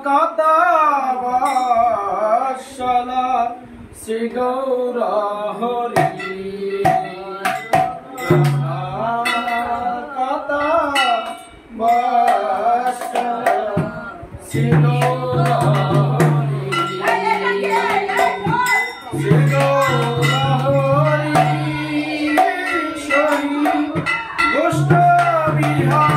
কতাবাসলা শ্রী গৌর হরি কতাবাসলা শ্রী গৌর হরি শ্রী গৌর হরি ঈশ্বরী গোষ্ঠবিহার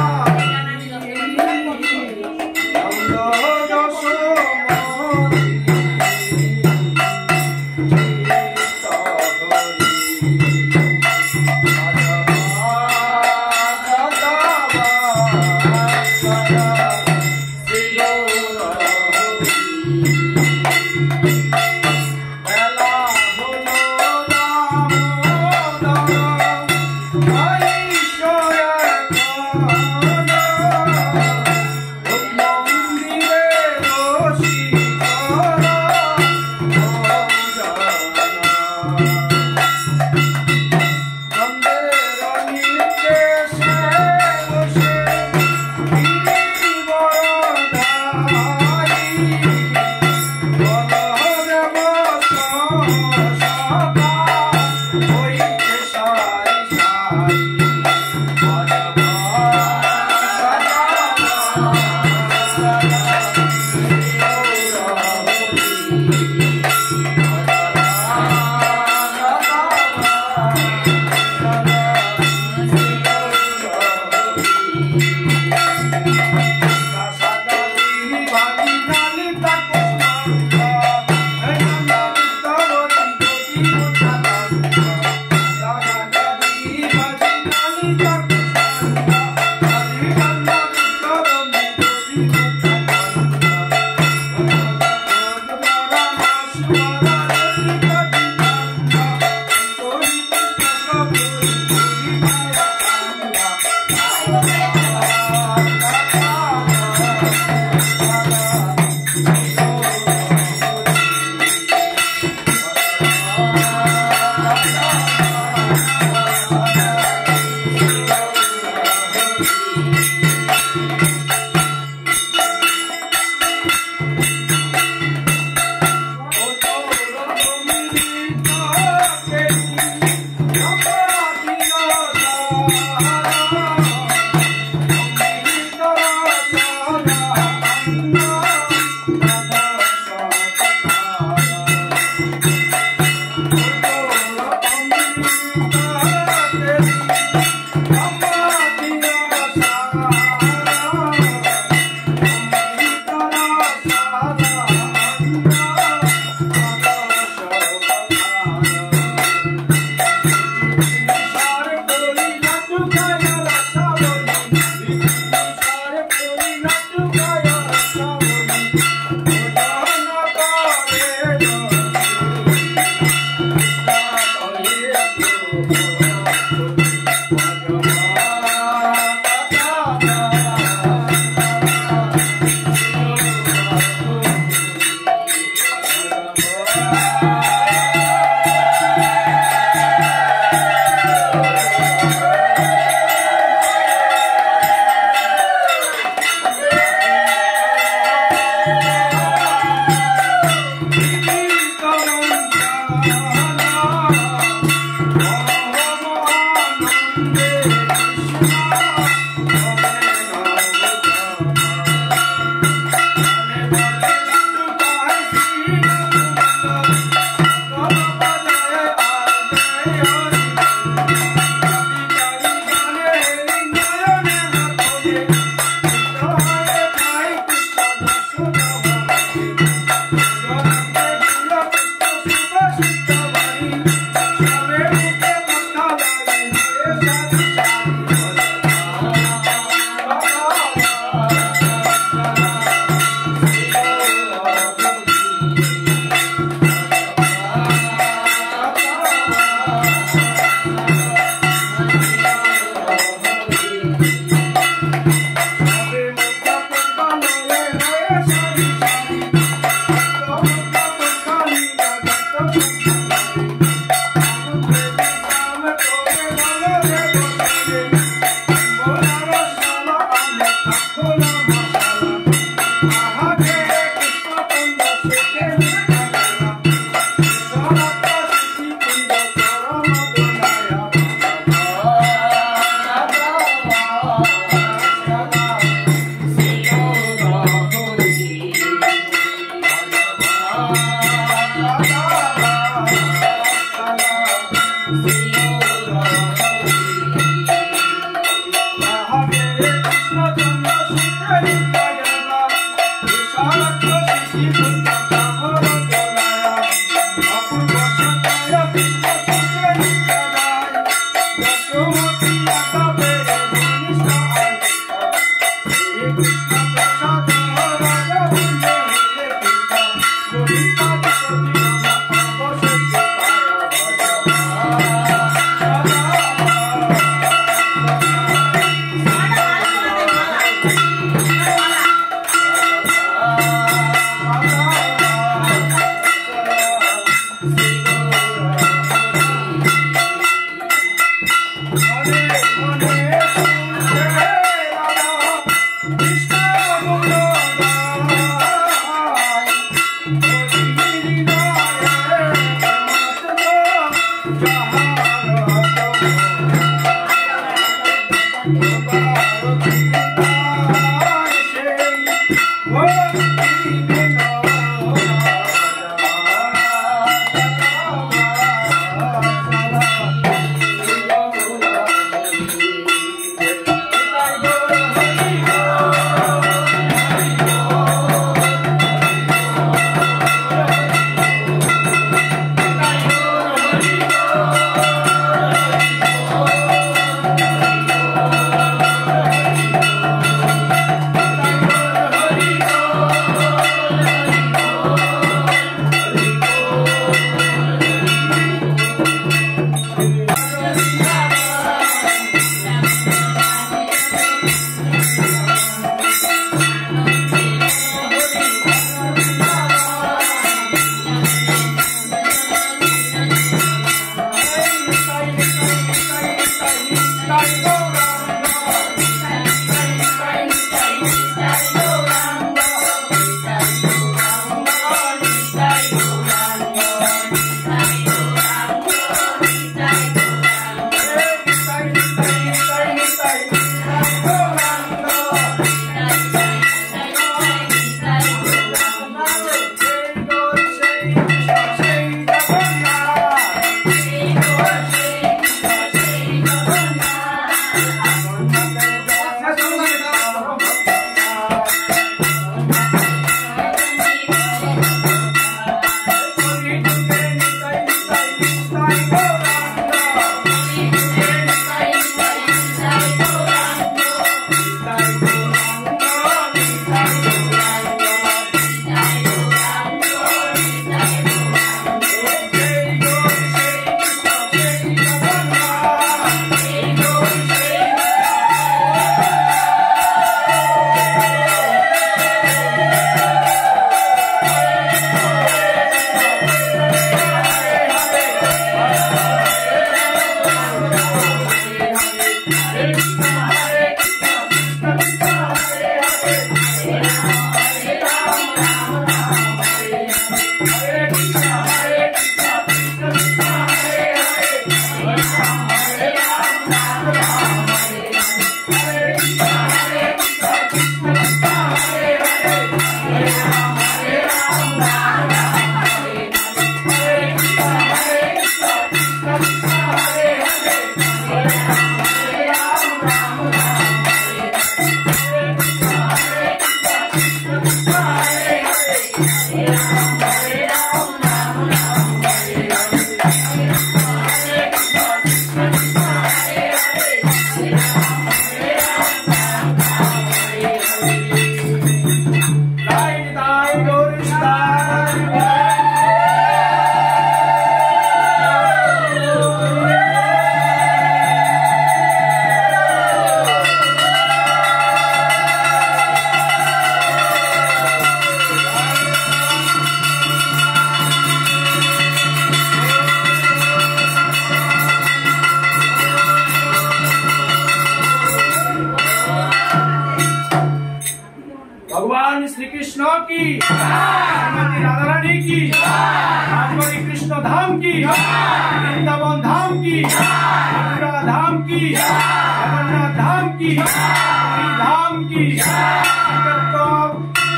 की, श्रीमती राधा रानी की, राजमणि कृष्ण धाम की, वृंदावन धाम की, मथुरा धाम की, जगन्नाथ धाम की, पुरी धाम की,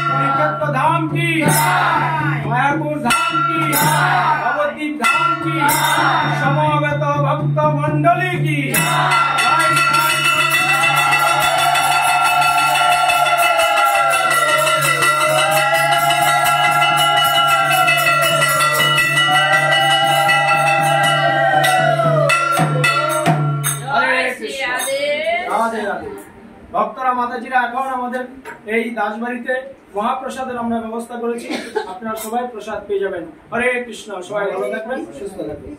श्रीकत्व धाम की, मायापुर धाम की, नवद्वीप धाम की, समवेत भक्त मंडली की। भक्तरा মাতাজিরা এখন আমাদের এই দাসবাড়িতে মহাপ্রসাদের আমরা ব্যবস্থা করেছি, আপনারা সবাই প্রসাদ পেয়ে যাবেন। হরে কৃষ্ণ, সবাই ভালো থাকবেন, সুস্থ থাকবেন।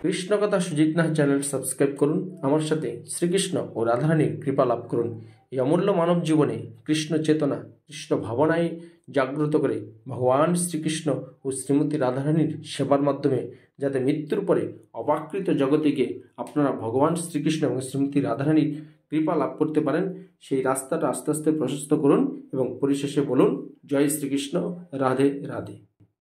কৃষ্ণ কথা সুজিত নাথ চ্যানেল সাবস্ক্রাইব করুন, আমার সাথে শ্রীকৃষ্ণ ও রাধারানীর কৃপা লাভ করুন। এই অমূল্য মানব জীবনে কৃষ্ণ চেতনা, কৃষ্ণ ভাবনায় জাগ্রত করে ভগবান শ্রীকৃষ্ণ ও শ্রীমতী রাধারানীর সেবার মাধ্যমে যাতে মৃত্যুর পরে অপাকৃত জগতে গিয়ে আপনারা ভগবান শ্রীকৃষ্ণ এবং শ্রীমতী রাধারানীর কৃপা লাভ করতে পারেন, সেই রাস্তাটা আস্তে আস্তে প্রশস্ত করুন এবং পরিশেষে বলুন জয় শ্রীকৃষ্ণ, রাধে রাধে।